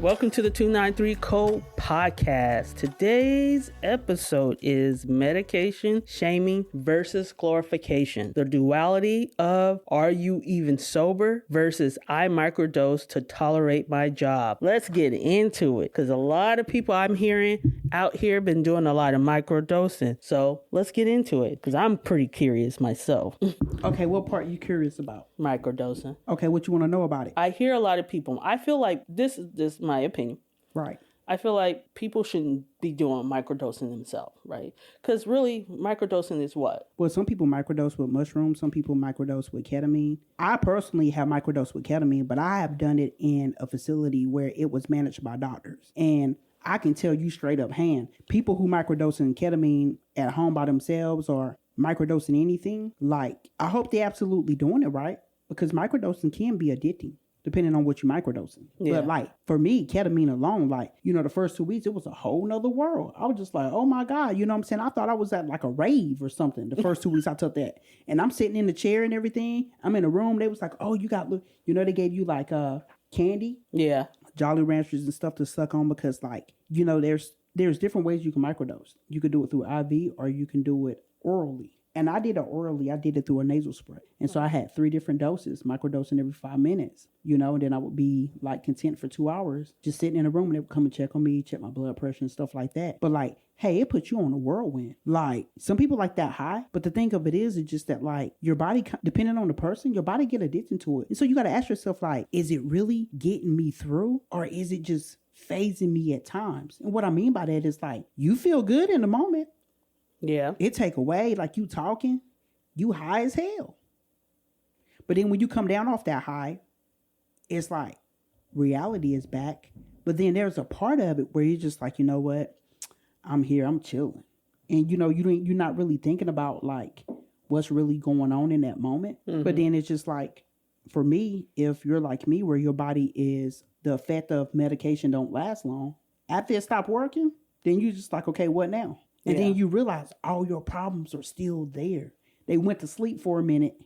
Welcome to the 293 Code Podcast. Today's episode is medication shaming versus glorification. The duality of are you even sober versus I microdose to tolerate my job. Let's get into it because a lot of people I'm hearing out here been doing a lot of microdosing. So let's get into it because I'm pretty curious myself. Okay, what part are you curious about? Microdosing. Okay, what you want to know about it? I hear a lot of people. I feel like this is my opinion. Right. I feel like people shouldn't be doing microdosing themselves, right? Because really, microdosing is what? Well, some people microdose with mushrooms. Some people microdose with ketamine. I personally have microdosed with ketamine, but I have done it in a facility where it was managed by doctors. And I can tell you straight up hand, people who microdose in ketamine at home by themselves or microdosing anything, like, I hope they're absolutely doing it right because microdosing can be addicting. Depending on what you're microdosing. Yeah. But like for me, ketamine alone, like, you know, the first 2 weeks, it was a whole nother world. I was just like, oh my God, you know what I'm saying? I thought I was at like a rave or something. The first 2 weeks I took that. And I'm sitting in the chair and everything. I'm in a room. They was like, oh, you got, you know, they gave you like candy. Yeah. Jolly Ranchers and stuff to suck on because like, you know, there's different ways you can microdose. You could do it through IV or you can do it orally. And I did it orally. I did it through a nasal spray. And so I had 3 different doses, microdosing every 5 minutes, you know, and then I would be like content for 2 hours, just sitting in a room and they would come and check on me, check my blood pressure and stuff like that. But like, hey, it puts you on a whirlwind. Like some people like that high, but the thing of it is just that like your body, depending on the person, your body get addicted to it. And so you got to ask yourself like, is it really getting me through or is it just phasing me at times? And what I mean by that is like, you feel good in the moment. Yeah. It take away, like you talking, you high as hell. But then when you come down off that high, it's like reality is back. But then there's a part of it where you're just like, you know what? I'm here, I'm chilling. And you know, you're not really thinking about like what's really going on in that moment. Mm-hmm. But then it's just like, for me, if you're like me, where your body is, the effect of medication don't last long. After it stopped working, then you just like, okay, what now? And then you realize all your problems are still there. They went to sleep for a minute,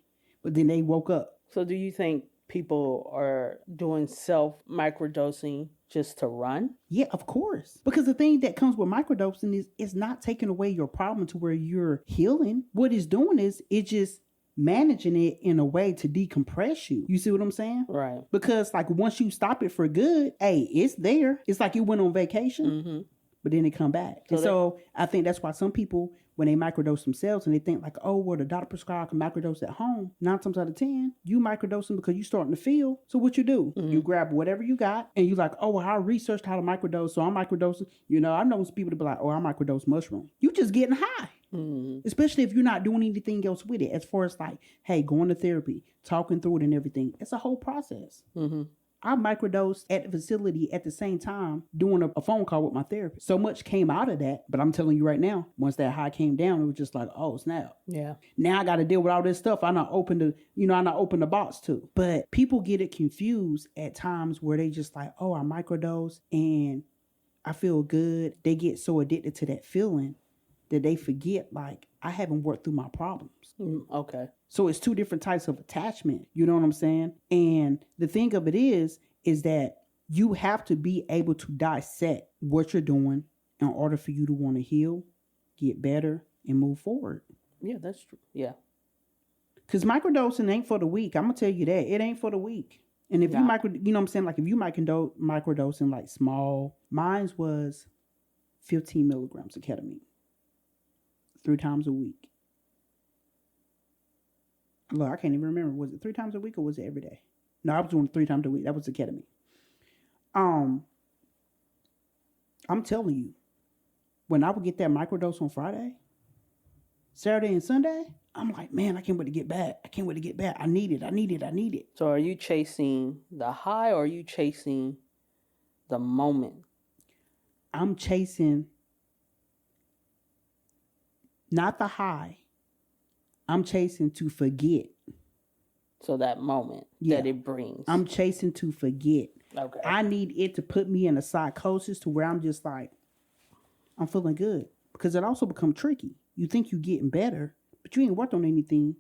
but then they woke up. So do you think people are doing self-microdosing just to run? Yeah, of course. Because the thing that comes with microdosing is it's not taking away your problem to where you're healing. What it's doing is it's just managing it in a way to decompress you. You see what I'm saying? Right. Because like once you stop it for good, hey, it's there. It's like you went on vacation. Mm-hmm. But then they come back. So I think that's why some people, when they microdose themselves and they think like, oh, well, the doctor prescribed can microdose at home. 9 times out of 10, you microdose them because you're starting to feel. So what you do, you grab whatever you got and you like, oh, well, I researched how to microdose. So I'm microdosing. You know, I know some people to be like, oh, I microdose mushroom. You just getting high. Mm-hmm. Especially if you're not doing anything else with it. As far as like, hey, going to therapy, talking through it and everything. It's a whole process. Mm-hmm. I microdosed at the facility at the same time doing a phone call with my therapist. So much came out of that. But I'm telling you right now, once that high came down, it was just like, oh, snap. Yeah. Now I got to deal with all this stuff. I not open the box too. But people get it confused at times where they just like, oh, I microdose and I feel good. They get so addicted to that feeling that they forget, like, I haven't worked through my problems. Okay. So it's 2 different types of attachment. You know what I'm saying? And the thing of it is that you have to be able to dissect what you're doing in order for you to want to heal, get better, and move forward. Yeah, that's true. Yeah. Because microdosing ain't for the weak. I'm going to tell you that. It ain't for the weak. And if you know what I'm saying? Like if you microdosing like small, mine's was 15 milligrams of ketamine. 3 times a week. Look, I can't even remember. Was it 3 times a week or was it every day? No, I was doing 3 times a week. That was the ketamine. I'm telling you, when I would get that microdose on Friday, Saturday and Sunday, I'm like, man, I can't wait to get back. I need it. So are you chasing the high or are you chasing the moment? I'm chasing not the high. I'm chasing to forget. So that moment that it brings. I'm chasing to forget. Okay. I need it to put me in a psychosis to where I'm just like, I'm feeling good. Because it also becomes tricky. You think you're getting better, but you ain't worked on anything.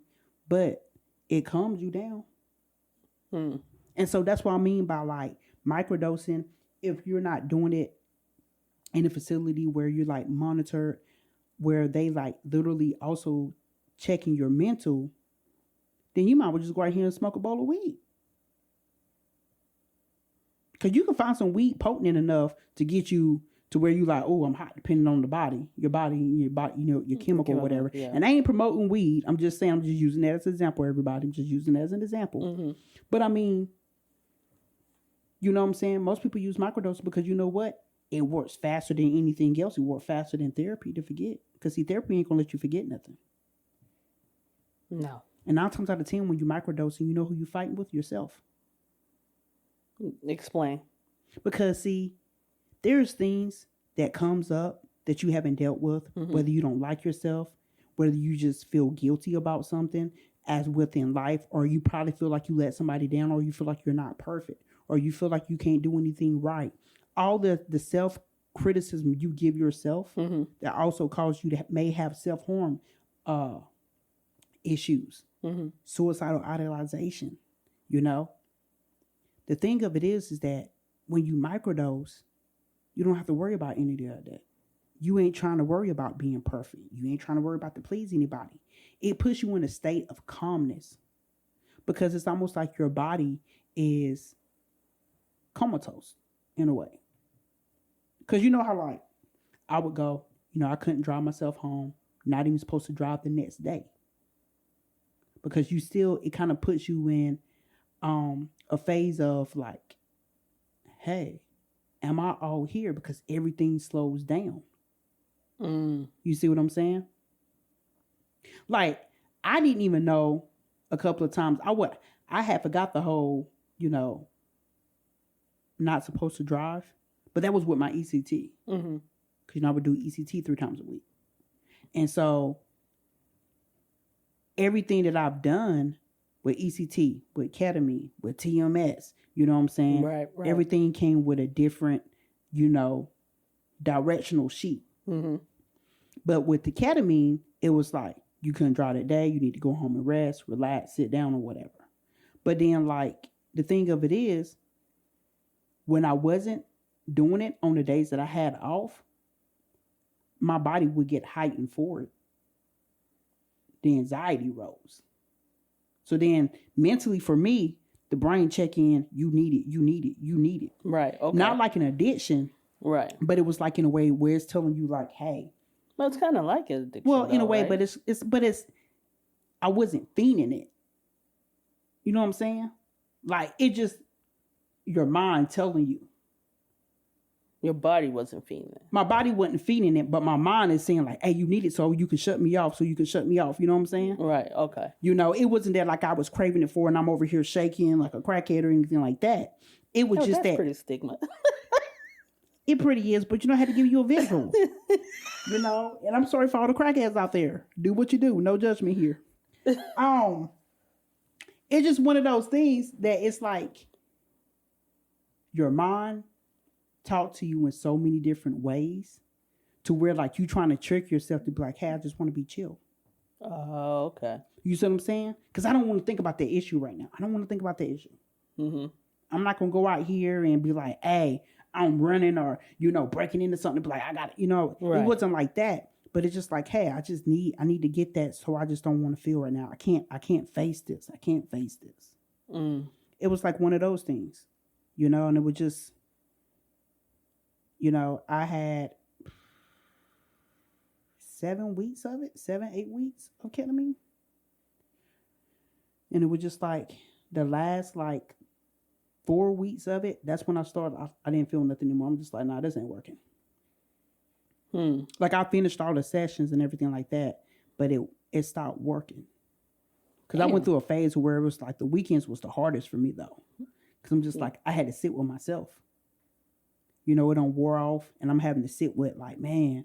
But it calms you down. And so that's what I mean by like microdosing. if you're not doing it in a facility where you're like monitored, where they like literally also checking your mental, then you might well just go out here and smoke a bowl of weed. Because you can find some weed potent enough to get you to where you like, oh, I'm hot, depending on your body, your chemical, whatever. Yeah. And I ain't promoting weed. I'm just saying, I'm just using that as an example, everybody. I'm just using that as an example. Mm-hmm. But I mean, you know what I'm saying? Most people use microdoses because you know what? It works faster than anything else. It works faster than therapy to forget. Because see, therapy ain't going to let you forget nothing. No. And 9 times out of 10, when you microdose, you know who you fighting with? Yourself. Explain. Because see, there's things that comes up that you haven't dealt with, mm-hmm. whether you don't like yourself, whether you just feel guilty about something as within life, or you probably feel like you let somebody down, or you feel like you're not perfect, or you feel like you can't do anything right. All the self-criticism you give yourself, mm-hmm. that also cause you to may have self-harm issues, mm-hmm. suicidal idealization, you know? The thing of it is that when you microdose, you don't have to worry about any of that. You ain't trying to worry about being perfect. You ain't trying to worry about to please anybody. It puts you in a state of calmness because it's almost like your body is comatose in a way. Because you know how like I would go, I couldn't drive myself home, not even supposed to drive the next day. Because it kind of puts you in a phase of like, hey, am I all here? Because everything slows down. You see what I'm saying? Like, I didn't even know a couple of times. I had forgot the whole, not supposed to drive. But that was with my ECT. Mm-hmm. Because, I would do ECT 3 times a week. And so, everything that I've done with ECT, with ketamine, with TMS, you know what I'm saying? Right. Everything came with a different, directional sheet. Mm-hmm. But with the ketamine, it was like, you couldn't drive that day. You need to go home and rest, relax, sit down or whatever. But then like, the thing of it is, when I wasn't doing it on the days that I had off, my body would get heightened for it. The anxiety rose. So then mentally for me, the brain check in, you need it. Right. Okay. Not like an addiction. Right. But it was like in a way where it's telling you like, hey. Well, it's kind of like an addiction. Well, in a way, right? but it's I wasn't fiending it. You know what I'm saying? Like it just your mind telling you. Your body wasn't feeding it. My body wasn't feeding it, but my mind is saying like, hey, you need it so you can shut me off, You know what I'm saying? Right, okay. It wasn't that like I was craving it for and I'm over here shaking like a crackhead or anything like that. It was just that's that. Pretty stigma. It pretty is, but I had to give you a visual. And I'm sorry for all the crackheads out there. Do what you do. No judgment here. It's just one of those things that it's like your mind talk to you in so many different ways to where like you trying to trick yourself to be like, hey, I just want to be chill. Oh, okay. You see what I'm saying? Because I don't want to think about the issue right now. I don't want to think about the issue. Mm-hmm. I'm not going to go out here and be like, hey, I'm running or, breaking into something. Be like, I got it. Right. It wasn't like that. But it's just like, hey, I need to get that. So I just don't want to feel right now. I can't face this. I can't face this. It was like one of those things, and it was just, I had 7 weeks of it, 8 weeks of ketamine. And it was just like the last 4 weeks of it. That's when I started. I didn't feel nothing anymore. I'm just like, nah, this ain't working. Like I finished all the sessions and everything like that, but it stopped working. Because I went through a phase where it was like the weekends was the hardest for me though. Because I'm just like, I had to sit with myself. It don't wore off and I'm having to sit with like, man,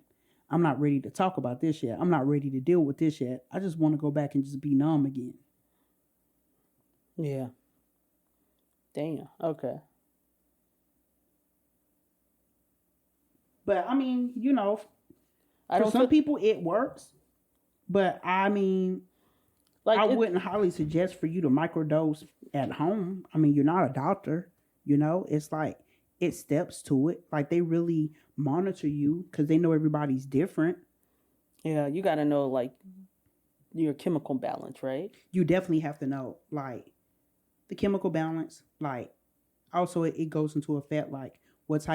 I'm not ready to talk about this yet. I'm not ready to deal with this yet. I just want to go back and just be numb again. Yeah. Damn. Okay. But I mean, for some people it works. But I mean, I wouldn't highly suggest for you to microdose at home. I mean, you're not a doctor, It's like it's steps to it. Like they really monitor you because they know everybody's different. Yeah, you got to know like your chemical balance, right? You definitely have to know like the chemical balance. Like also it goes into effect like what's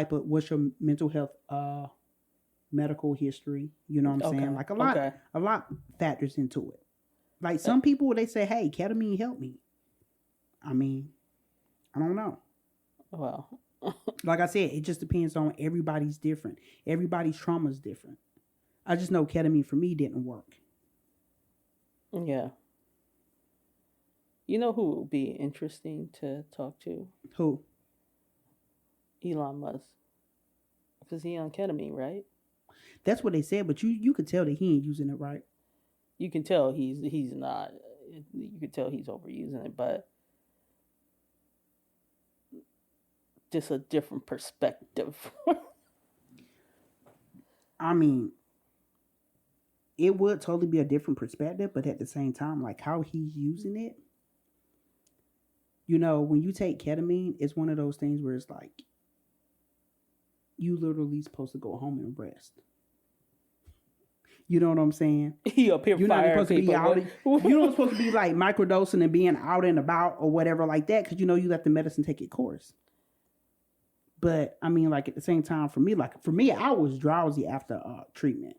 your mental health medical history. You know what I'm saying? Like a lot factors into it. Like some people they say, hey, ketamine helped me. I mean, I don't know. Well, like I said, it just depends on everybody's different. Everybody's trauma is different. I just know ketamine for me didn't work. Yeah. You know who would be interesting to talk to? Who? Elon Musk. Because he on ketamine, right? That's what they said, but you could tell that he ain't using it right. You can tell he's not. You can tell he's overusing it, but just a different perspective. I mean, it would totally be a different perspective, but at the same time, like how he's using it, you know, when you take ketamine, it's one of those things where it's like you literally supposed to go home and rest. You know what I'm saying? He up here You're not supposed to be out. You're not supposed to be like microdosing and being out and about or whatever like that because you know you let the medicine take its course. But I mean, like at the same time, for me, I was drowsy after treatment.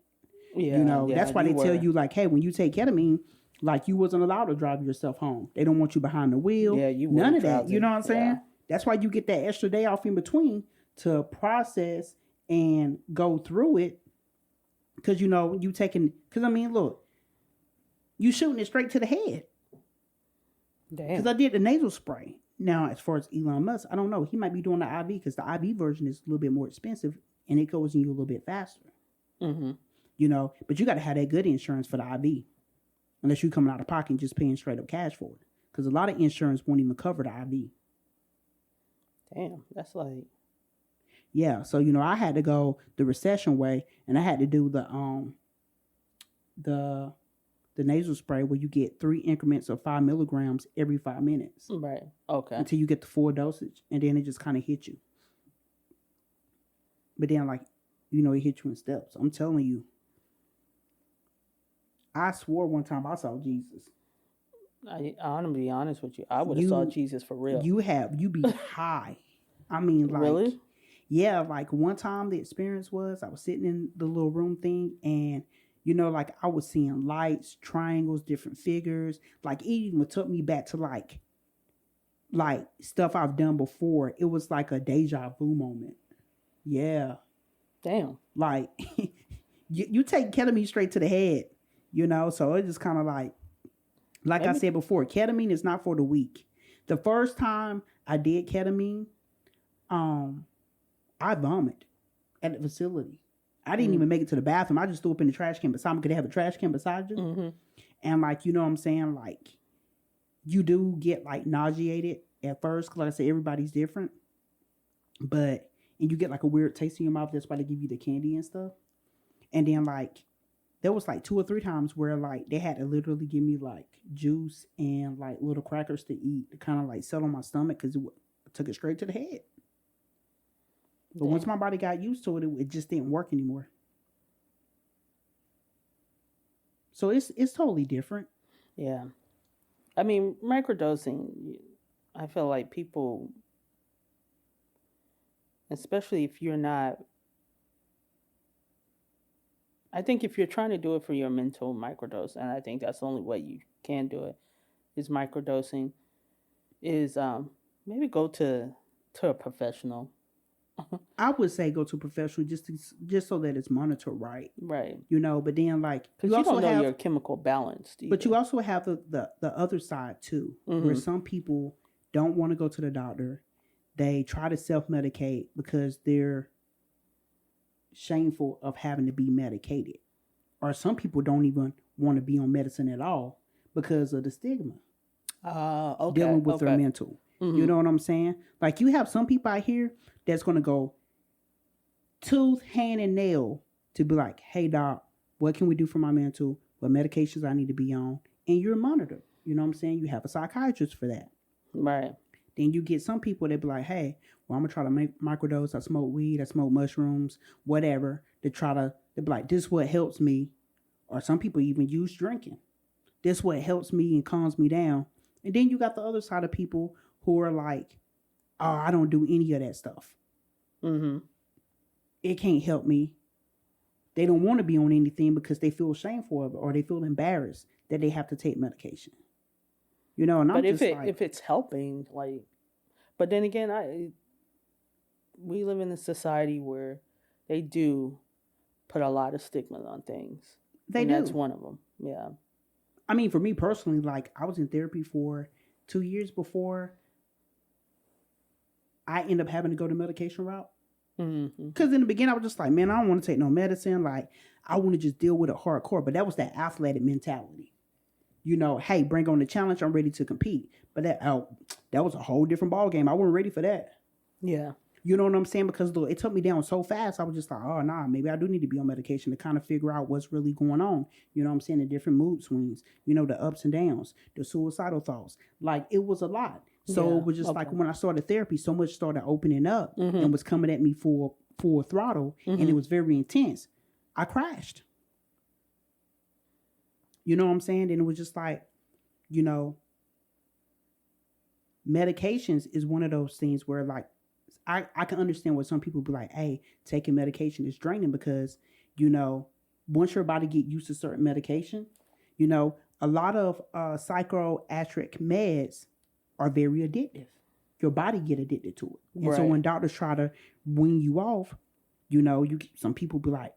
Yeah, you know, that's why they tell you like, hey, when you take ketamine, like you wasn't allowed to drive yourself home. They don't want you behind the wheel. Yeah, you none of that. You know what I'm saying? Yeah. That's why you get that extra day off in between to process and go through it. Because, you know, because I mean, look, you shooting it straight to the head. Damn. Because I did the nasal spray. Now, as far as Elon Musk, I don't know. He might be doing the IV because the IV version is a little bit more expensive and it goes in you a little bit faster. Mm-hmm. You know, but you got to have that good insurance for the IV. Unless you're coming out of pocket and just paying straight up cash for it. Because a lot of insurance won't even cover the IV. Damn, that's like... Yeah, so, you know, I had to go the recession way and I had to do the nasal spray where you get 3 increments of 5 milligrams every 5 minutes. Right, okay. Until you get the full dosage and then it just kind of hits you. But then, like, you know, it hits you in steps. I'm telling you. I swore one time I saw Jesus. I'm going to be honest with you. I would have saw Jesus for real. You be high. I mean, like... Really? Yeah, like one time the experience was I was sitting in the little room thing and, you know, like I was seeing lights, triangles, different figures. Like it even took me back to like stuff I've done before. It was like a deja vu moment. Yeah. Damn. Like you take ketamine straight to the head, you know, so it's just kind of like maybe. I said before, ketamine is not for the weak. The first time I did ketamine, I vomited at the facility. I didn't even make it to the bathroom. I just threw up in the trash can beside me because they have a trash can beside you. Mm-hmm. And like, you know what I'm saying? Like, you do get like nauseated at first. Cause like I said, everybody's different. And you get like a weird taste in your mouth. That's why they give you the candy and stuff. And then like, there was like 2 or 3 times where like they had to literally give me like juice and like little crackers to eat to kind of like settle my stomach because it took it straight to the head. But once my body got used to it, it just didn't work anymore. So it's totally different. Yeah. I mean, microdosing, I feel like people, especially if you're not, I think if you're trying to do it for your mental microdose, and I think that's the only way you can do it, is microdosing, is maybe go to a professional. I would say go to a professional just so that it's monitored right. Right. You know, but then like... Because you don't know your chemical balance. But you also have the other side too, where some people don't want to go to the doctor. They try to self-medicate because they're shameful of having to be medicated. Or some people don't even want to be on medicine at all because of the stigma. Dealing with their mental. Mm-hmm. You know what I'm saying? Like you have some people out here that's going to go tooth, hand, and nail to be like, hey, doc, what can we do for my mental? What medications I need to be on? And you're monitored. You know what I'm saying? You have a psychiatrist for that. Right. Then you get some people that be like, hey, well, I'm going to try to make microdose. I smoke weed. I smoke mushrooms, whatever. They be like, this is what helps me. Or some people even use drinking. This is what helps me and calms me down. And then you got the other side of people who are like, oh, I don't do any of that stuff. Mm-hmm. It can't help me. They don't want to be on anything because they feel shameful of it, or they feel embarrassed that they have to take medication. You know, and but I'm if it's helping, like, but then again, we live in a society where they do put a lot of stigma on things. They do. That's one of them. Yeah. I mean, for me personally, like, I was in therapy for 2 years before I end up having to go the medication route. Because in the beginning, I was just like, man, I don't want to take no medicine. Like, I want to just deal with it hardcore. But that was that athletic mentality. You know, hey, bring on the challenge. I'm ready to compete. But that was a whole different ball game. I wasn't ready for that. Yeah. You know what I'm saying? Because it took me down so fast. I was just like, oh, nah, maybe I do need to be on medication to kind of figure out what's really going on. You know what I'm saying? The different mood swings, you know, the ups and downs, the suicidal thoughts. Like, it was a lot. So it was just like when I started therapy, so much started opening up and was coming at me full throttle. And it was very intense. I crashed. You know what I'm saying? And it was just like, you know, medications is one of those things where, like, I can understand why some people be like, hey, taking medication is draining because, you know, once your body get used to certain medication, you know, a lot of psychiatric meds are very addictive. Your body get addicted to it. And so when doctors try to wean you off, you know, some people be like,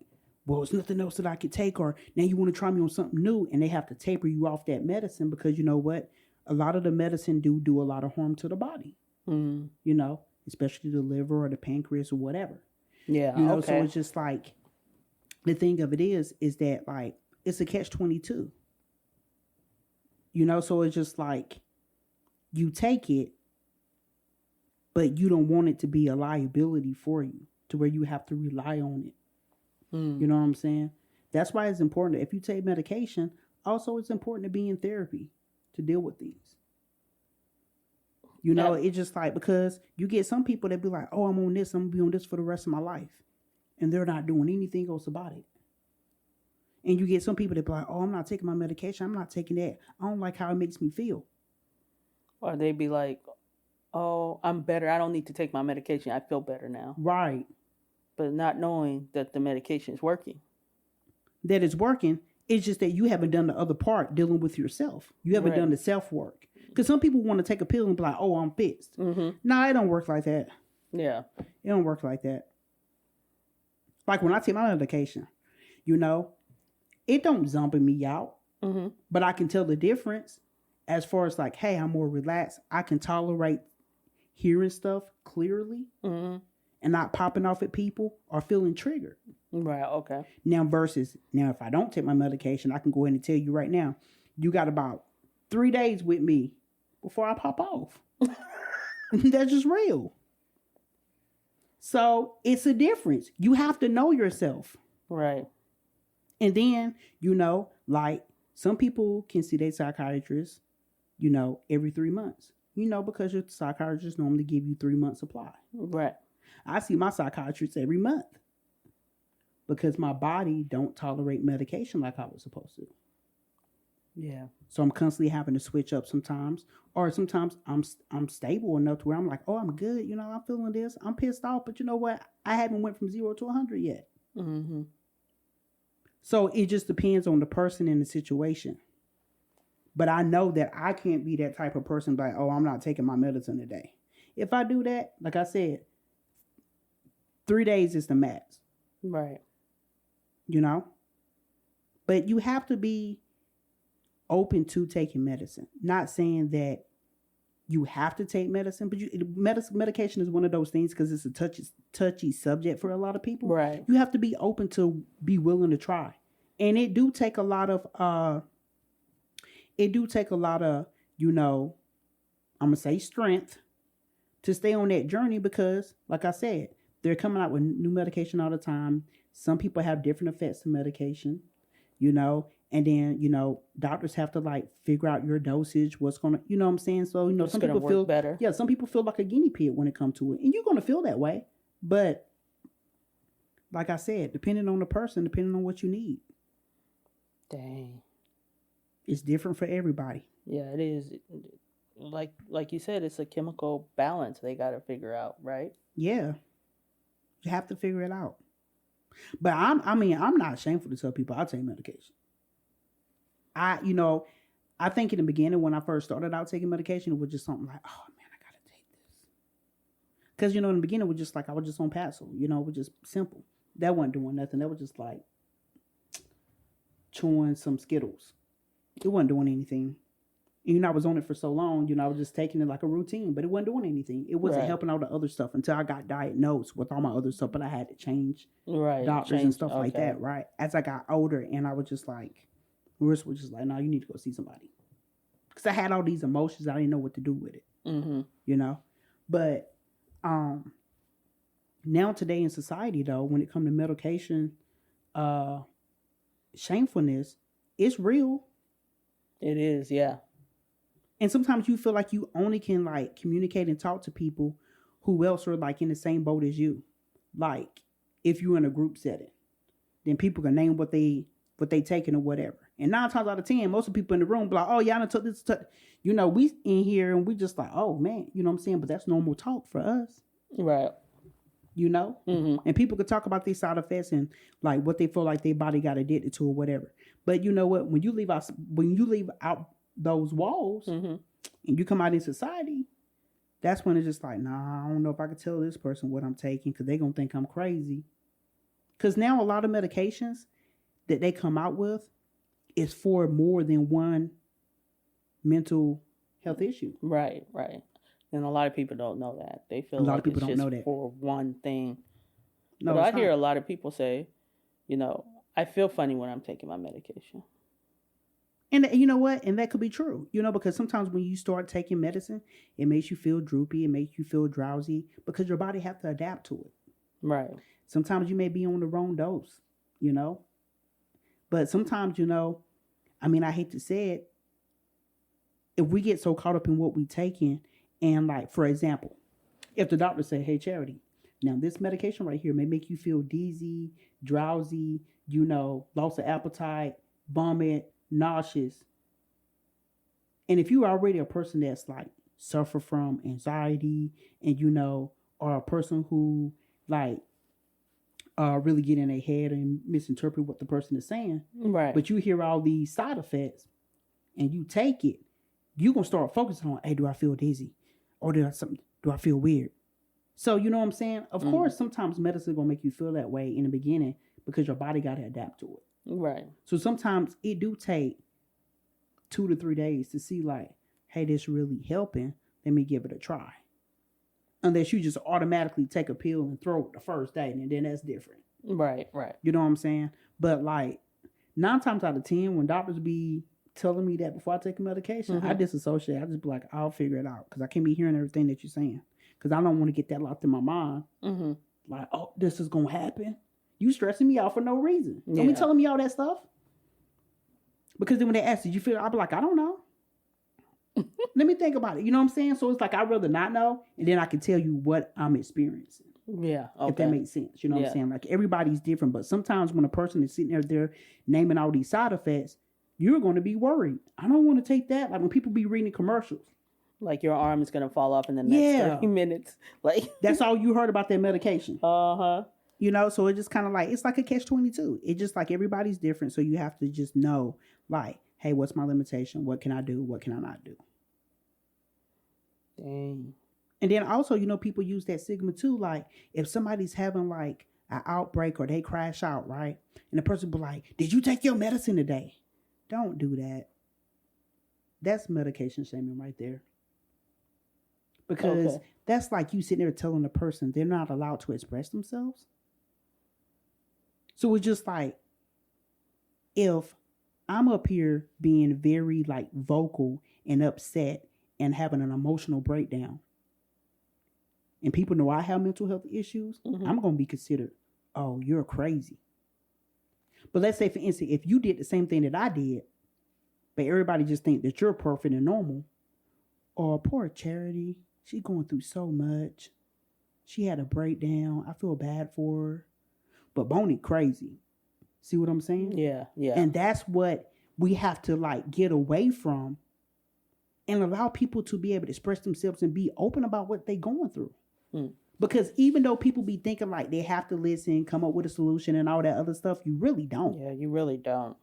well, it's nothing else that I could take, or now you want to try me on something new, and they have to taper you off that medicine because, you know what, a lot of the medicine do a lot of harm to the body. You know, especially the liver or the pancreas or whatever. Yeah. You know, so it's just like, the thing of it is that, like, it's a catch-22. You know, so it's just like, you take it, but you don't want it to be a liability for you to where you have to rely on it. You know what I'm saying? That's why it's important. If you take medication, also it's important to be in therapy to deal with things. You know, it's just like, because you get some people that be like, oh, I'm on this, I'm going to be on this for the rest of my life. And they're not doing anything else about it. And you get some people that be like, oh, I'm not taking my medication. I'm not taking that. I don't like how it makes me feel. Or they be like, oh, I'm better. I don't need to take my medication. I feel better now. Right. But not knowing that the medication is working. That it's working. It's just that you haven't done the other part, dealing with yourself. You haven't done the self-work. Because some people want to take a pill and be like, oh, I'm fixed. Nah, it don't work like that. Yeah. It don't work like that. Like when I take my medication, you know, it don't zombie me out. But I can tell the difference as far as like, hey, I'm more relaxed. I can tolerate hearing stuff clearly and not popping off at people or feeling triggered. Right, okay. Now if I don't take my medication, I can go ahead and tell you right now, you got about 3 days with me before I pop off. That's just real. So it's a difference. You have to know yourself. Right. And then, you know, like some people can see their psychiatrist, you know, every 3 months. You know, because your psychiatrist normally give you 3 months supply. Right. I see my psychiatrist every month because my body don't tolerate medication like I was supposed to. Yeah. So I'm constantly having to switch up sometimes, or sometimes I'm stable enough to where I'm like, oh, I'm good. You know, I'm feeling this. I'm pissed off, but you know what? I haven't went from 0 to 100 yet. So it just depends on the person and the situation. But I know that I can't be that type of person like, oh, I'm not taking my medicine today. If I do that, like I said, 3 days is the max. Right. You know? But you have to be open to taking medicine. Not saying that you have to take medicine, but medication is one of those things because it's a touchy subject for a lot of people. Right. You have to be open to be willing to try. And it do take a lot of you know, I'm going to say strength to stay on that journey because, like I said, they're coming out with new medication all the time. Some people have different effects of medication, you know, And then, doctors have to like figure out your dosage, what's going to, you know what I'm saying? So, It's some gonna people work feel better. Yeah, some people feel like a guinea pig when it comes to it. And you're going to feel that way. But like I said, depending on the person, depending on what you need. Dang. It's different for everybody. Yeah, it is. Like you said, it's a chemical balance they got to figure out, right? Yeah. You have to figure it out. But I'm not shameful to tell people I take medication. I think in the beginning when I first started out taking medication, it was just something like, oh man, I gotta take this. Because in the beginning it was just like I was just on Paxil, it was just simple. That wasn't doing nothing. That was just like chewing some Skittles. It wasn't doing anything. And, I was on it for so long, I was just taking it like a routine, but it wasn't doing anything. It wasn't helping out the other stuff until I got diagnosed with all my other stuff, but I had to change doctors and stuff like that, right? As I got older, and I was just like, Marissa was just like, no, you need to go see somebody. Because I had all these emotions, I didn't know what to do with it, But now today in society, though, when it comes to medication, shamefulness, it's real. It is, yeah. And sometimes you feel like you only can like communicate and talk to people who else are like in the same boat as you. Like if you're in a group setting, then people can name what they taking or whatever. And 9 times out of 10, most of the people in the room be like, oh yeah, I took this. We in here and we just like, oh man, you know what I'm saying? But that's normal talk for us. Right. And people could talk about these side effects and like what they feel like their body got addicted to or whatever. But you know what? When you leave out those walls and you come out in society, that's when it's just like, nah, I don't know if I could tell this person what I'm taking because they're going to think I'm crazy. Because now a lot of medications that they come out with is for more than one mental health issue. Right. And a lot of people don't know that. They feel like it's just for one thing. No, but I hear a lot of people say, I feel funny when I'm taking my medication. And you know what? And that could be true, because sometimes when you start taking medicine, it makes you feel droopy. It makes you feel drowsy because your body has to adapt to it. Right. Sometimes you may be on the wrong dose, But sometimes, I hate to say it, if we get so caught up in what we taking, and like, for example, if the doctor say, hey, Charity, now this medication right here may make you feel dizzy, drowsy, loss of appetite, vomit, nauseous. And if you're already a person that's like suffer from anxiety and or a person who like really get in their head and misinterpret what the person is saying, right? But you hear all these side effects and you take it, you're gonna start focusing on, hey, do I feel dizzy, or do I feel weird? So you know what I'm saying? Of course, sometimes medicine gonna make you feel that way in the beginning because your body got to adapt to it. Right. So sometimes it do take 2 to 3 days to see like, hey, this really helping. Let me give it a try. Unless you just automatically take a pill and throw it the first day, and then that's different. Right. You know what I'm saying? But like 9 times out of 10, when doctors be telling me that before I take a medication, I disassociate. I just be like, I'll figure it out because I can't be hearing everything that you're saying because I don't want to get that locked in my mind. Like, oh, this is gonna happen. You stressing me out for no reason. Don't be telling me all that stuff. Because then when they ask, did you feel? I'll be like, I don't know. Let me think about it. You know what I'm saying? So it's like, I'd rather not know. And then I can tell you what I'm experiencing. Yeah. Okay. If that makes sense. You know what I'm saying? Like everybody's different. But sometimes when a person is sitting there naming all these side effects, you're going to be worried. I don't want to take that. Like when people be reading commercials. Like your arm is going to fall off in the next 30 minutes. Like that's all you heard about that medication. Uh-huh. So it just kind of like, it's like a catch-22. It's just like everybody's different. So you have to just know, like, hey, what's my limitation? What can I do? What can I not do? Dang. And then also, people use that stigma too. Like if somebody's having like an outbreak or they crash out, right? And the person be like, did you take your medicine today? Don't do that. That's medication shaming right there. Because that's like you sitting there telling the person they're not allowed to express themselves. So it's just like, if I'm up here being very like vocal and upset and having an emotional breakdown, and people know I have mental health issues, I'm going to be considered, oh, you're crazy. But let's say, for instance, if you did the same thing that I did, but everybody just think that you're perfect and normal, or poor Charity, she's going through so much. She had a breakdown. I feel bad for her. But Bonnie crazy. See what I'm saying? Yeah, yeah. And that's what we have to like get away from and allow people to be able to express themselves and be open about what they're going through. Because even though people be thinking like they have to listen, come up with a solution and all that other stuff, you really don't. Yeah, you really don't.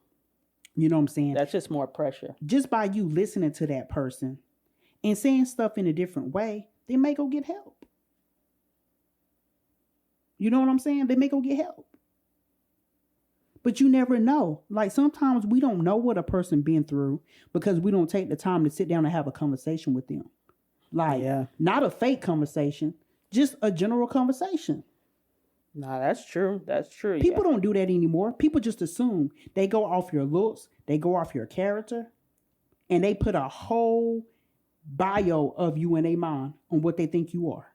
You know what I'm saying? That's just more pressure. Just by you listening to that person and saying stuff in a different way, they may go get help. You know what I'm saying? They may go get help. But you never know. Like sometimes we don't know what a person been through because we don't take the time to sit down and have a conversation with them. Like, not a fake conversation, just a general conversation. Nah, that's true. That's true. People don't do that anymore. People just assume. They go off your looks, they go off your character, and they put a whole bio of you in their mind on what they think you are,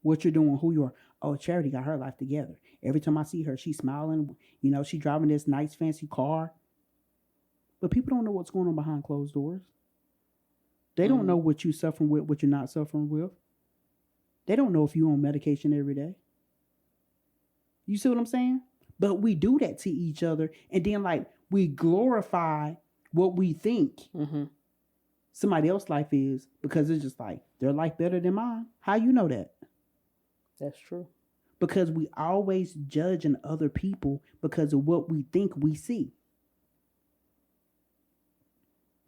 what you're doing, who you are. Oh, Charity got her life together. Every time I see her, she's smiling. You know, she's driving this nice, fancy car. But people don't know what's going on behind closed doors. They don't know what you're suffering with, what you're not suffering with. They don't know if you're on medication every day. You see what I'm saying? But we do that to each other. And then, like, we glorify what we think somebody else's life is because it's just like, their life better than mine. How you know that? That's true. Because we always judging other people because of what we think we see.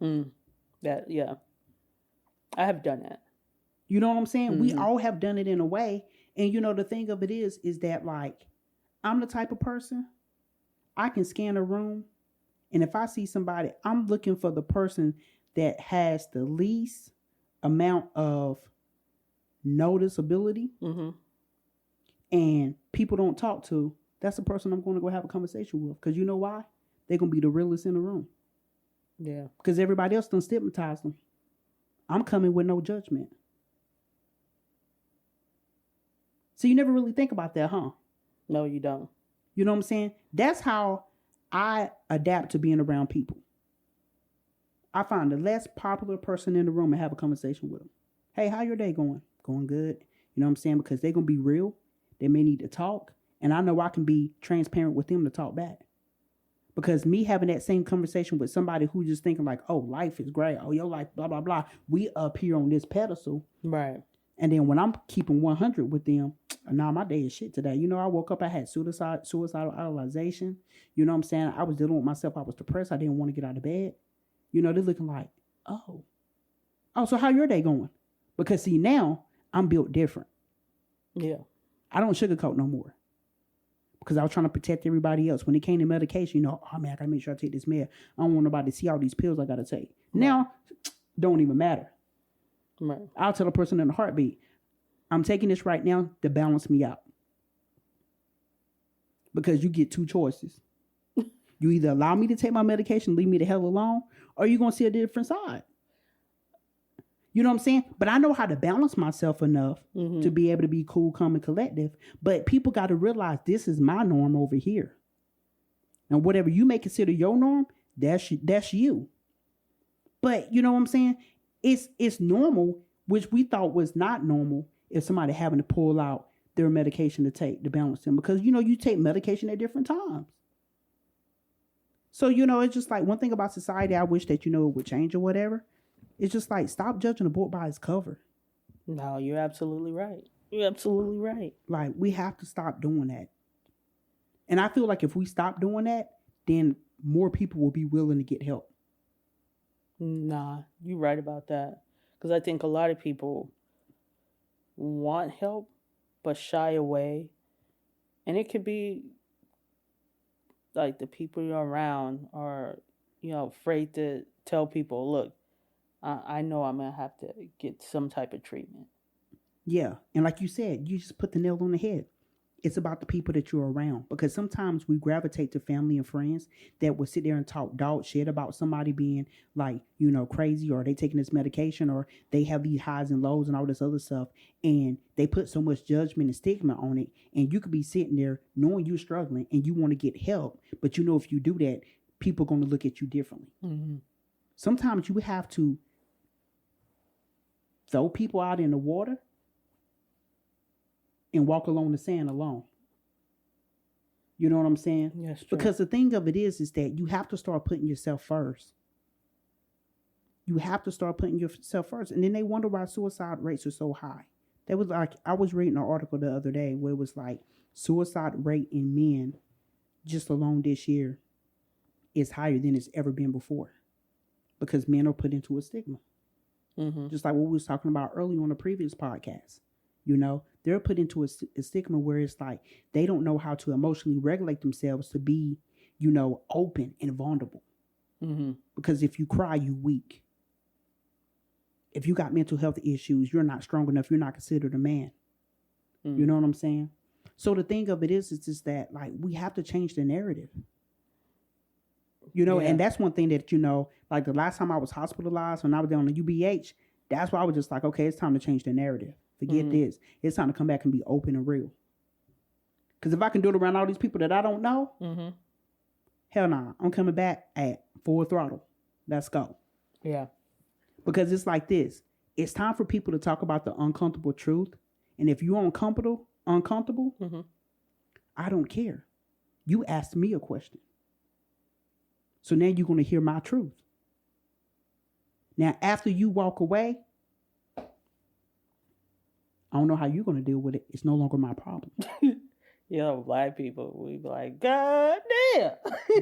Yeah. I have done that. You know what I'm saying? We all have done it in a way. And you know, the thing of it is that like, I'm the type of person, I can scan a room. And if I see somebody, I'm looking for the person that has the least amount of noticeability and people don't talk to. That's the person I'm going to go have a conversation with. Because you know why? They're going to be the realest in the room. Yeah. Because everybody else done stigmatized them. I'm coming with no judgment. So you never really think about that, huh? No, you don't. You know what I'm saying? That's how I adapt to being around people. I find the less popular person in the room and have a conversation with them. Hey, how your day going? Going good. You know what I'm saying? Because they're going to be real. They may need to talk. And I know I can be transparent with them to talk back. Because me having that same conversation with somebody who's just thinking like, oh, life is great. Oh, your life, blah, blah, blah. We up here on this pedestal. Right. And then when I'm keeping 100 with them, nah, my day is shit today. You know, I woke up, I had suicidal idealization. You know what I'm saying? I was dealing with myself. I was depressed. I didn't want to get out of bed. You know, they're looking like, oh, so how your day going? Because see, now I'm built different. Yeah. I don't sugarcoat no more. Because I was trying to protect everybody else. When it came to medication, you know, oh man, I gotta make sure I take this med. I don't want nobody to see all these pills I gotta take. Right. Now, don't even matter. Right. I'll tell a person in a heartbeat, I'm taking this right now to balance me out. Because you get two choices. You either allow me to take my medication, leave me the hell alone, or you're going to see a different side. You know what I'm saying? But I know how to balance myself enough to be able to be cool, calm, and collective. But people got to realize this is my norm over here. And whatever you may consider your norm, that's you. But you know what I'm saying? It's normal, which we thought was not normal, if somebody having to pull out their medication to take to balance them. Because, you know, you take medication at different times. So, you know, it's just like one thing about society I wish that, you know, it would change or whatever. It's just like, stop judging a book by its cover. No, you're absolutely right. You're absolutely right. Like, we have to stop doing that. And I feel like if we stop doing that, then more people will be willing to get help. Nah, you're right about that. Because I think a lot of people want help, but shy away. And it could be like the people you're around are, you know, afraid to tell people, look, I know I'm going to have to get some type of treatment. Yeah. And like you said, you just put the nail on the head. It's about the people that you're around, because sometimes we gravitate to family and friends that will sit there and talk dog shit about somebody being like, crazy, or they taking this medication, or they have these highs and lows and all this other stuff. And they put so much judgment and stigma on it. And you could be sitting there knowing you're struggling and you want to get help. But if you do that, people are going to look at you differently. Mm-hmm. Sometimes you have to throw people out in the water and walk along the sand alone. You know what I'm saying? Yes, true. Because the thing of it is that you have to start putting yourself first. You have to start putting yourself first. And then they wonder why suicide rates are so high. That was like, I was reading an article the other day where it was like suicide rate in men just alone this year is higher than it's ever been before. Because men are put into a stigma. Mm-hmm. Just like what we was talking about earlier on the previous podcast. They're put into a stigma where it's like they don't know how to emotionally regulate themselves to be, open and vulnerable. Mm-hmm. Because if you cry, you weak. If you got mental health issues, you're not strong enough. You're not considered a man. Mm-hmm. You know what I'm saying? So the thing of it is just that, like, we have to change the narrative. And that's one thing that, like the last time I was hospitalized, when I was down on the UBH, that's why I was just like, okay, it's time to change the narrative. Forget this. It's time to come back and be open and real. Because if I can do it around all these people that I don't know, hell nah, I'm coming back at full throttle. Let's go. Yeah. Because it's like this. It's time for people to talk about the uncomfortable truth. And if you're uncomfortable, I don't care. You asked me a question. So now you're going to hear my truth. Now, after you walk away, I don't know how you're going to deal with it. It's no longer my problem. Black people, we be like, God damn.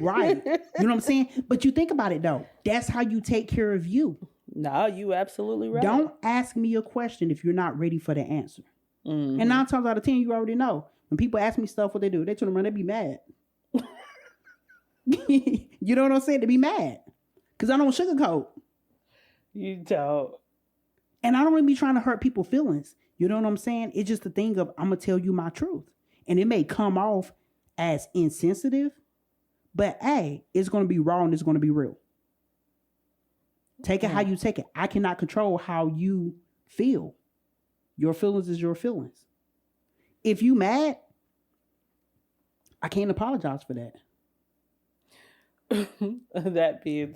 Right. You know what I'm saying? But you think about it, though. That's how you take care of you. No, you absolutely right. Don't ask me a question if you're not ready for the answer. Mm-hmm. And 9 times out of 10, you already know. When people ask me stuff, what they do, they turn around, they be mad. You know what I'm saying? They be mad. Because I don't sugarcoat. You don't. And I don't really be trying to hurt people's feelings. You know what I'm saying? It's just the thing of, I'm going to tell you my truth. And it may come off as insensitive, but hey, it's going to be raw and it's going to be real. Take it how you take it. I cannot control how you feel. Your feelings is your feelings. If you mad, I can't apologize for that. That being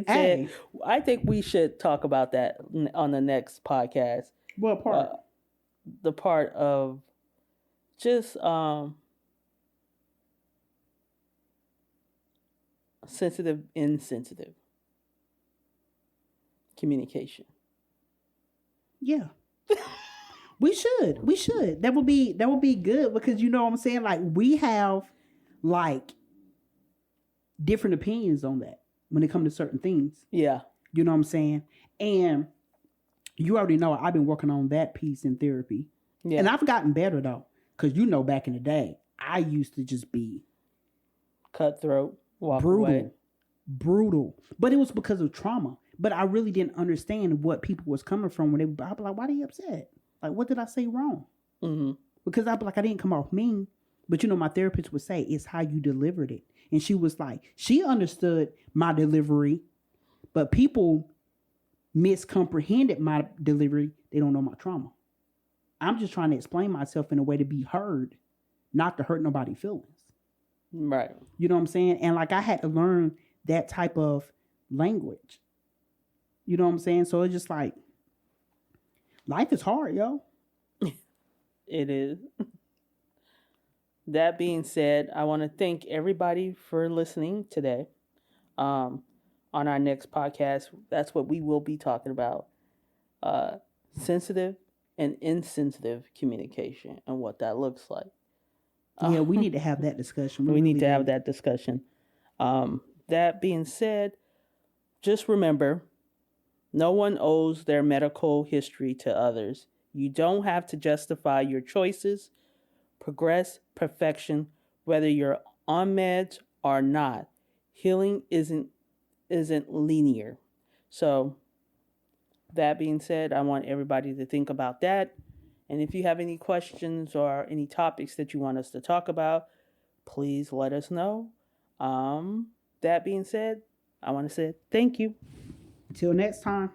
said, I think we should talk about that on the next podcast. What part? The part of just sensitive, insensitive communication. Yeah. We should. That would be good, because you know what I'm saying? Like, we have like different opinions on that when it comes to certain things. Yeah. You know what I'm saying? And you already know I've been working on that piece in therapy. Yeah. And I've gotten better though. Because back in the day, I used to just be cutthroat, walk away. Brutal. But it was because of trauma. But I really didn't understand what people was coming from when I'd be like, why are they upset? Like, what did I say wrong? Mm-hmm. Because I'd be like, I didn't come off mean. But my therapist would say, it's how you delivered it. And she was like, she understood my delivery, but people miscomprehended my delivery. They don't know my trauma. I'm just trying to explain myself in a way to be heard, not to hurt nobody's feelings. Right. You know what I'm saying? And like, I had to learn that type of language. You know what I'm saying? So it's just like, life is hard, yo. It is. That being said, I want to thank everybody for listening today. On our next podcast, that's what we will be talking about. Sensitive and insensitive communication and what that looks like. Yeah, we need to have that discussion. We need to have that discussion. That being said, just remember, no one owes their medical history to others. You don't have to justify your choices. Progress, perfection, whether you're on meds or not. Healing isn't linear. So, that being said, I want everybody to think about that And if you have any questions or any topics that you want us to talk about, please let us know. That being said, I want to say thank you. Until next time.